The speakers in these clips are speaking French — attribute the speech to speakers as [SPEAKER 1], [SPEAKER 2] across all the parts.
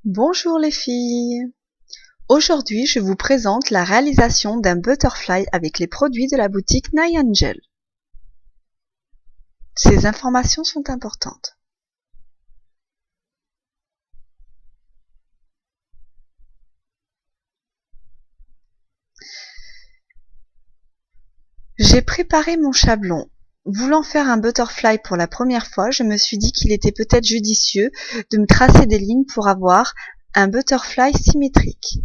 [SPEAKER 1] Bonjour les filles! Aujourd'hui, je vous présente la réalisation d'un butterfly avec les produits de la boutique Niangel. Ces informations sont importantes. J'ai préparé mon chablon. Voulant faire un butterfly pour la première fois, je me suis dit qu'il était peut-être judicieux de me tracer des lignes pour avoir un butterfly symétrique.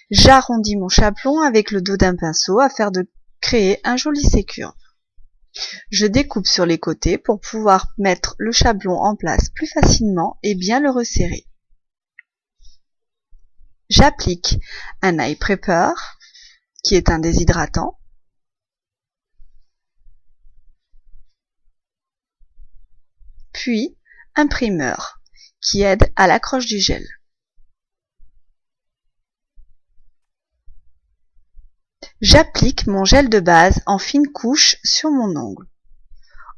[SPEAKER 1] J'arrondis mon chablon avec le dos d'un pinceau afin de créer un joli sécurve. Je découpe sur les côtés pour pouvoir mettre le chablon en place plus facilement et bien le resserrer. J'applique un eye prepper, qui est un déshydratant. Puis un primeur, qui aide à l'accroche du gel. J'applique mon gel de base en fine couche sur mon ongle.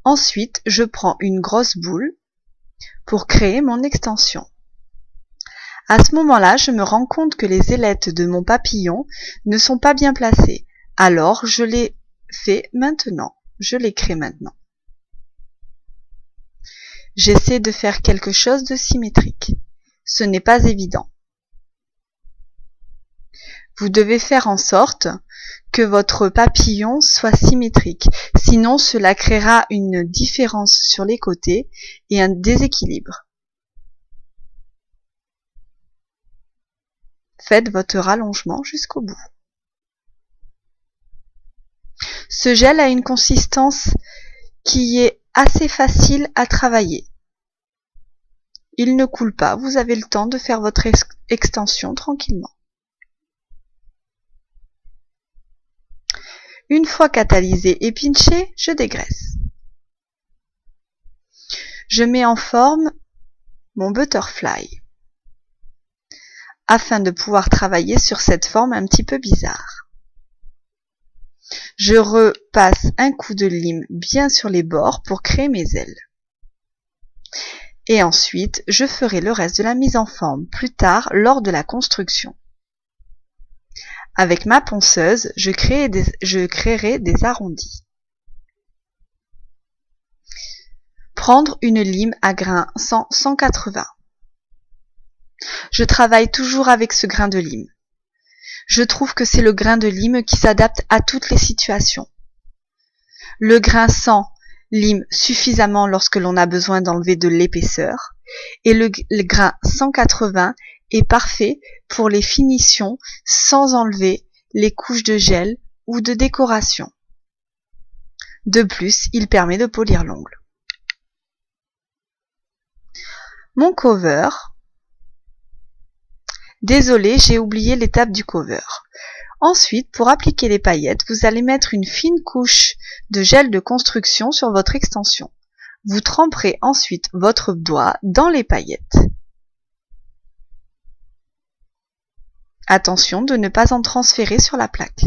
[SPEAKER 1] Ensuite, je prends une grosse boule pour créer mon extension. À ce moment-là, je me rends compte que les ailettes de mon papillon ne sont pas bien placées. Alors, je les fais maintenant. Je les crée maintenant. J'essaie de faire quelque chose de symétrique. Ce n'est pas évident. Vous devez faire en sorte que votre papillon soit symétrique. Sinon, cela créera une différence sur les côtés et un déséquilibre. Faites votre rallongement jusqu'au bout. Ce gel a une consistance qui est assez facile à travailler. Il ne coule pas, vous avez le temps de faire votre extension tranquillement. Une fois catalysé et pinché, je dégraisse. Je mets en forme mon butterfly afin de pouvoir travailler sur cette forme un petit peu bizarre. Je repasse un coup de lime bien sur les bords pour créer mes ailes. Et ensuite, je ferai le reste de la mise en forme plus tard lors de la construction. Avec ma ponceuse, je créerai des arrondis. Prendre une lime à grain 180. Je travaille toujours avec ce grain de lime. Je trouve que c'est le grain de lime qui s'adapte à toutes les situations. Le grain 100 lime suffisamment lorsque l'on a besoin d'enlever de l'épaisseur et le grain 180 est parfait pour les finitions sans enlever les couches de gel ou de décoration. De plus, il permet de polir l'ongle. Mon cover. Désolé, j'ai oublié l'étape du cover. Ensuite, pour appliquer les paillettes, vous allez mettre une fine couche de gel de construction sur votre extension. Vous tremperez ensuite votre doigt dans les paillettes. Attention de ne pas en transférer sur la plaque.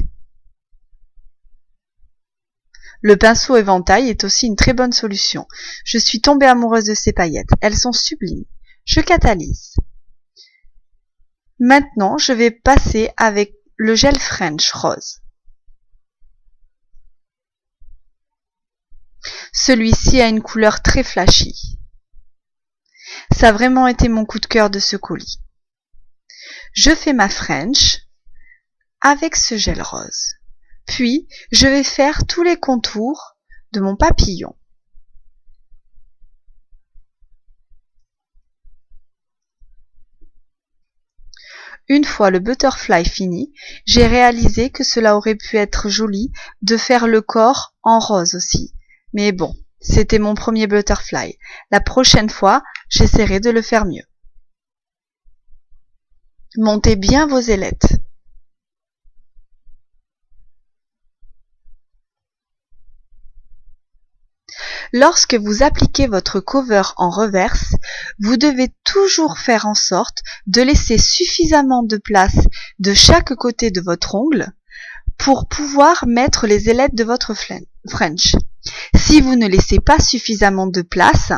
[SPEAKER 1] Le pinceau éventail est aussi une très bonne solution. Je suis tombée amoureuse de ces paillettes. Elles sont sublimes. Je catalyse. Maintenant, je vais passer avec le gel French rose. Celui-ci a une couleur très flashy. Ça a vraiment été mon coup de cœur de ce colis. Je fais ma French avec ce gel rose. Puis, je vais faire tous les contours de mon papillon. Une fois le butterfly fini, j'ai réalisé que cela aurait pu être joli de faire le corps en rose aussi. Mais bon, c'était mon premier butterfly. La prochaine fois, j'essaierai de le faire mieux. Montez bien vos ailettes. Lorsque vous appliquez votre cover en reverse, vous devez toujours faire en sorte de laisser suffisamment de place de chaque côté de votre ongle pour pouvoir mettre les ailettes de votre French. Si vous ne laissez pas suffisamment de place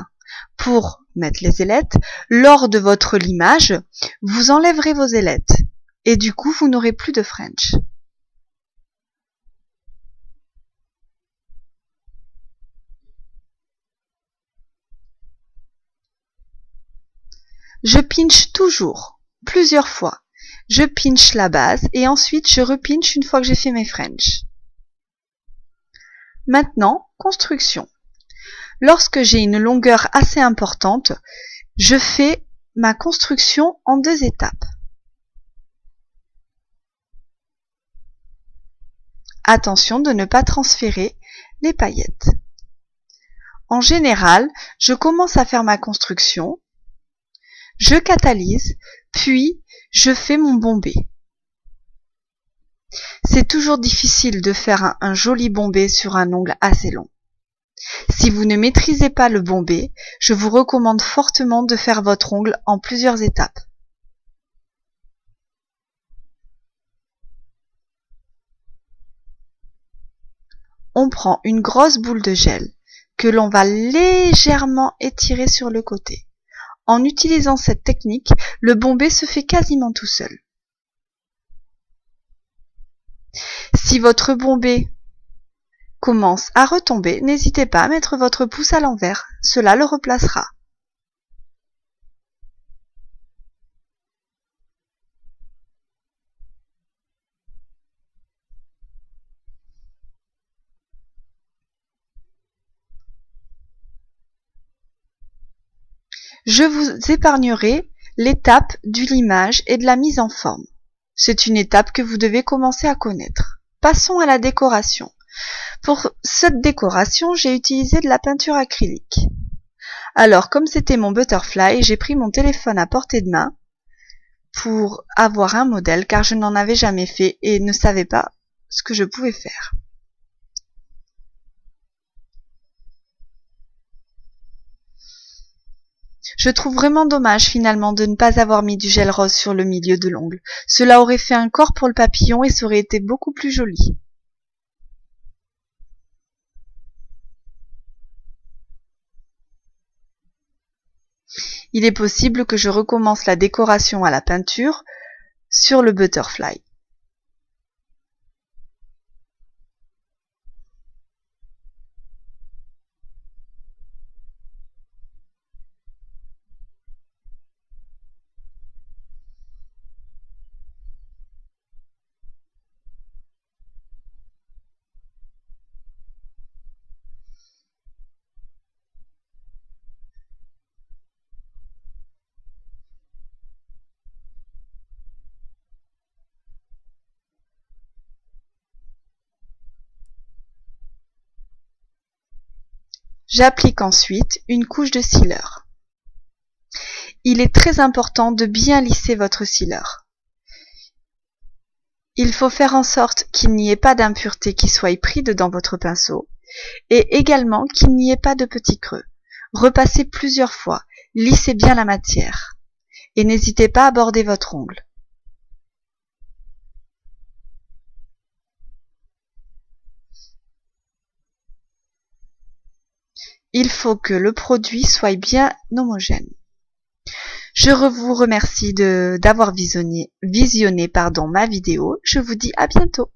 [SPEAKER 1] pour mettre les ailettes, lors de votre limage, vous enlèverez vos ailettes. Et du coup, vous n'aurez plus de French. Je pinche toujours, plusieurs fois. Je pinche la base et ensuite je repinche une fois que j'ai fait mes French. Maintenant, construction. Lorsque j'ai une longueur assez importante, je fais ma construction en 2 étapes. Attention de ne pas transférer les paillettes. En général, je commence à faire ma construction, je catalyse, puis je fais mon bombé. C'est toujours difficile de faire un joli bombé sur un ongle assez long. Si vous ne maîtrisez pas le bombé, je vous recommande fortement de faire votre ongle en plusieurs étapes. On prend une grosse boule de gel que l'on va légèrement étirer sur le côté. En utilisant cette technique, le bombé se fait quasiment tout seul. Si votre bombé commence à retomber, n'hésitez pas à mettre votre pouce à l'envers, cela le replacera. Je vous épargnerai l'étape du limage et de la mise en forme. C'est une étape que vous devez commencer à connaître. Passons à la décoration. Pour cette décoration, j'ai utilisé de la peinture acrylique. Alors, comme c'était mon butterfly, j'ai pris mon téléphone à portée de main pour avoir un modèle car je n'en avais jamais fait et ne savais pas ce que je pouvais faire. Je trouve vraiment dommage finalement de ne pas avoir mis du gel rose sur le milieu de l'ongle. Cela aurait fait un corps pour le papillon et ça aurait été beaucoup plus joli. Il est possible que je recommence la décoration à la peinture sur le butterfly. J'applique ensuite une couche de sealer. Il est très important de bien lisser votre sealer. Il faut faire en sorte qu'il n'y ait pas d'impuretés qui soient prises dans votre pinceau et également qu'il n'y ait pas de petits creux. Repassez plusieurs fois, lissez bien la matière et n'hésitez pas à border votre ongle. Il faut que le produit soit bien homogène. Je vous remercie d'avoir visionné ma vidéo. Je vous dis à bientôt.